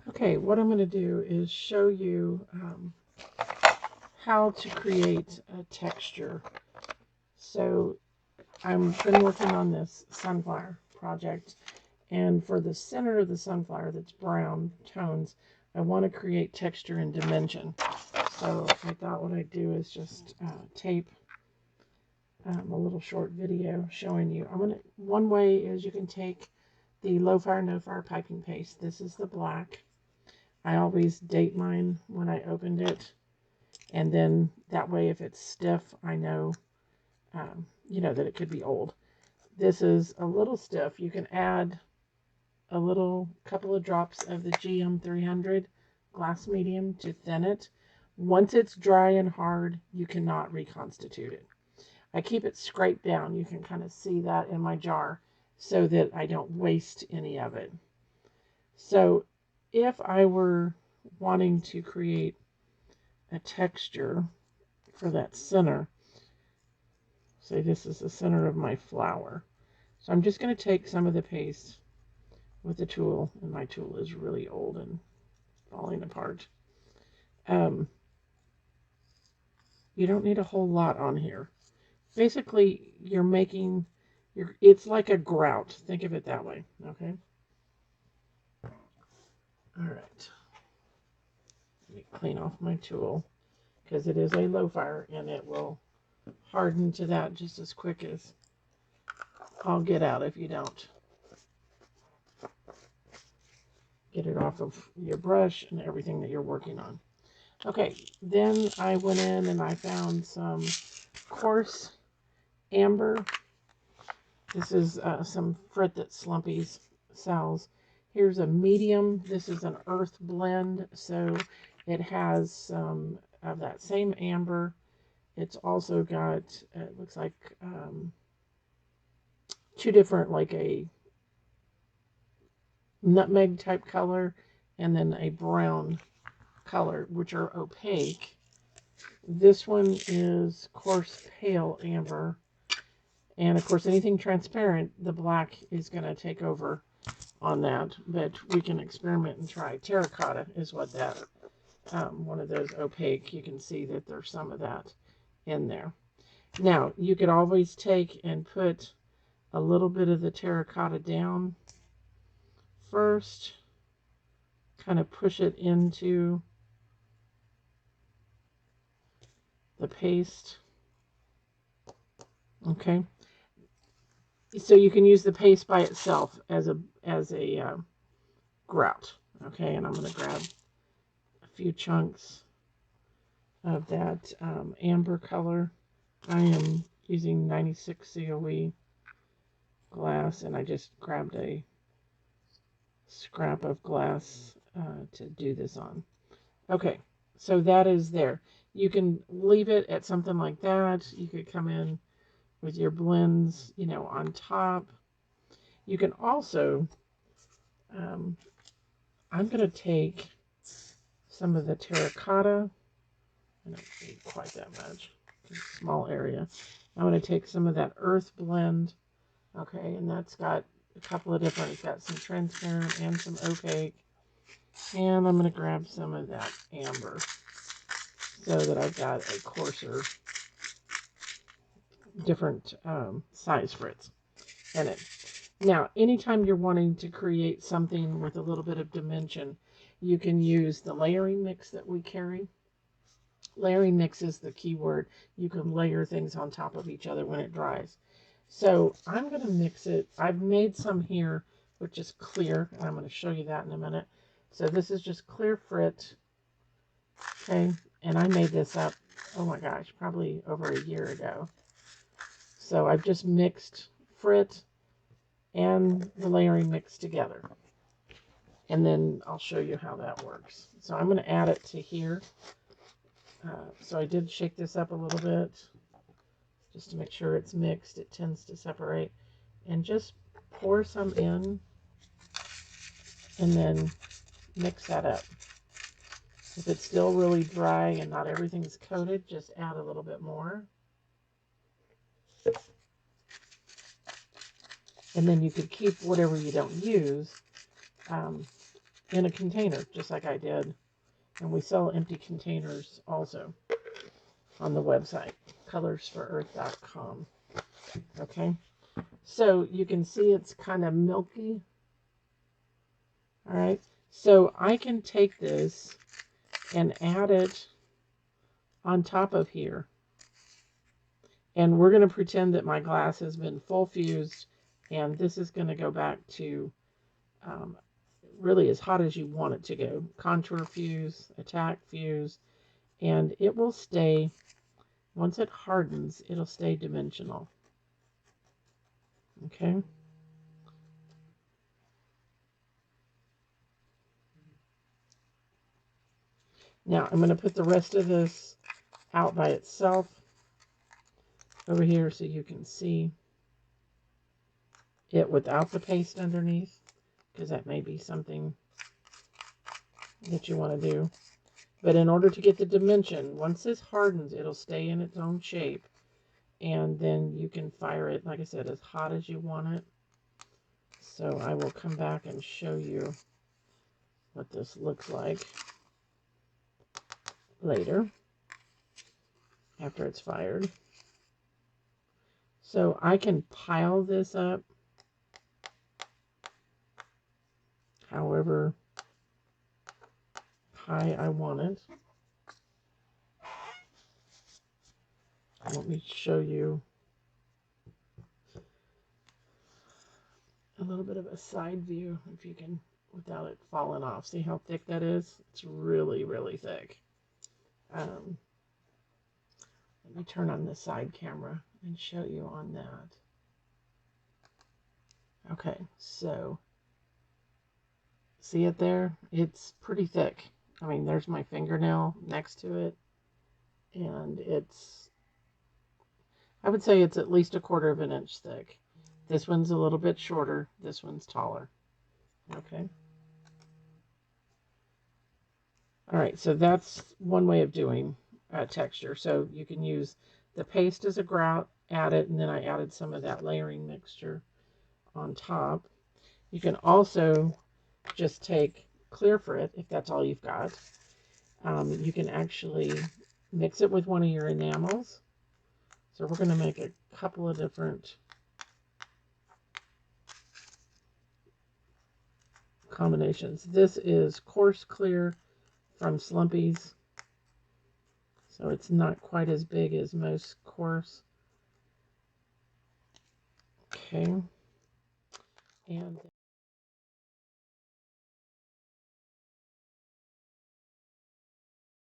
Okay, what I'm going to do is show you how to create a texture. So I've been working on this sunflower project, and for the center of the sunflower that's brown tones, I want to create texture and dimension. So I thought what I'd do is just tape a little short video showing you. One way is you can take the low fire, no fire piping paste. This is the black. I always date mine when I opened it, and then that way if it's stiff, I know, that it could be old. This is a little stiff. You can add a little couple of drops of the GM300 glass medium to thin it. Once it's dry and hard, you cannot reconstitute it. I keep it scraped down. You can kind of see that in my jar so that I don't waste any of it. So if I were wanting to create a texture for that center, say this is the center of my flower. So I'm just going to take some of the paste with the tool, and my tool is really old and falling apart. You don't need a whole lot on here. Basically, you're making it's like a grout. Think of it that way, okay? All right. Let me clean off my tool because it is a low fire and it will harden to that just as quick as I'll get out if you don't get it off of your brush and everything that you're working on. Okay, then I went in and I found some coarse amber. This is some frit that Slumpy's sells. Here's a medium. This is an earth blend, so it has some of that same amber. It's also got, it looks like two different, like a nutmeg type color and then a brown color, which are opaque. This one is coarse pale amber. And of course, anything transparent, the black is going to take over on that. But we can experiment and try. Terracotta is what that, one of those opaque. You can see that there's some of that in there. Now, you could always take and put a little bit of the terracotta down first. Kind of push it into the paste. Okay. So you can use the paste by itself as a grout. Okay, and I'm going to grab a few chunks of that amber color. I am using 96 COE glass, and I just grabbed a scrap of glass to do this on. Okay, so that is there. You can leave it at something like that. You could come in with your blends, on top. You can also, I'm going to take some of the terracotta. I don't need quite that much. It's a small area. I'm going to take some of that earth blend. Okay, and that's got a couple of different, it's got some transparent and some opaque. And I'm going to grab some of that amber so that I've got a coarser, different size frits in it. Now, anytime you're wanting to create something with a little bit of dimension, you can use the layering mix that we carry. Layering mix is the key word. You can layer things on top of each other when it dries. So I'm going to mix it. I've made some here, which is clear, and I'm going to show you that in a minute. So this is just clear frit, okay? And I made this up, oh my gosh, probably over a year ago. So I've just mixed frit and the layering mix together. And then I'll show you how that works. So I'm going to add it to here. So I did shake this up a little bit just to make sure it's mixed. It tends to separate. And just pour some in and then mix that up. If it's still really dry and not everything's coated, just add a little bit more. And then you could keep whatever you don't use in a container, just like I did. And we sell empty containers also on the website, colorsforearth.com. Okay, so you can see it's kind of milky. All right, so I can take this and add it on top of here. And we're going to pretend that my glass has been full fused, and this is going to go back to really as hot as you want it to go. Contour fuse, attack fuse, and it will stay, once it hardens, it'll stay dimensional. Okay. Now I'm going to put the rest of this out by itself over here so you can see it without the paste underneath, because that may be something that you want to do. But in order to get the dimension, once this hardens, it'll stay in its own shape. And then you can fire it, like I said, as hot as you want it. So I will come back and show you what this looks like later, after it's fired. So I can pile this up however high I want it. Let me show you a little bit of a side view, if you can, without it falling off. See how thick that is? It's really, really thick. Let me turn on the side camera and show you on that. Okay, so see it there? It's pretty thick. I mean, there's my fingernail next to it, and it's, I would say it's at least 1/4 of an inch thick. This one's a little bit shorter. This one's taller. Okay. All right, so that's one way of doing texture. So you can use the paste as a grout, add it, and then I added some of that layering mixture on top. You can also just take clear frit, if that's all you've got. You can actually mix it with one of your enamels. So we're going to make a couple of different combinations. This is coarse clear from Slumpy's, so it's not quite as big as most coarse. Okay, and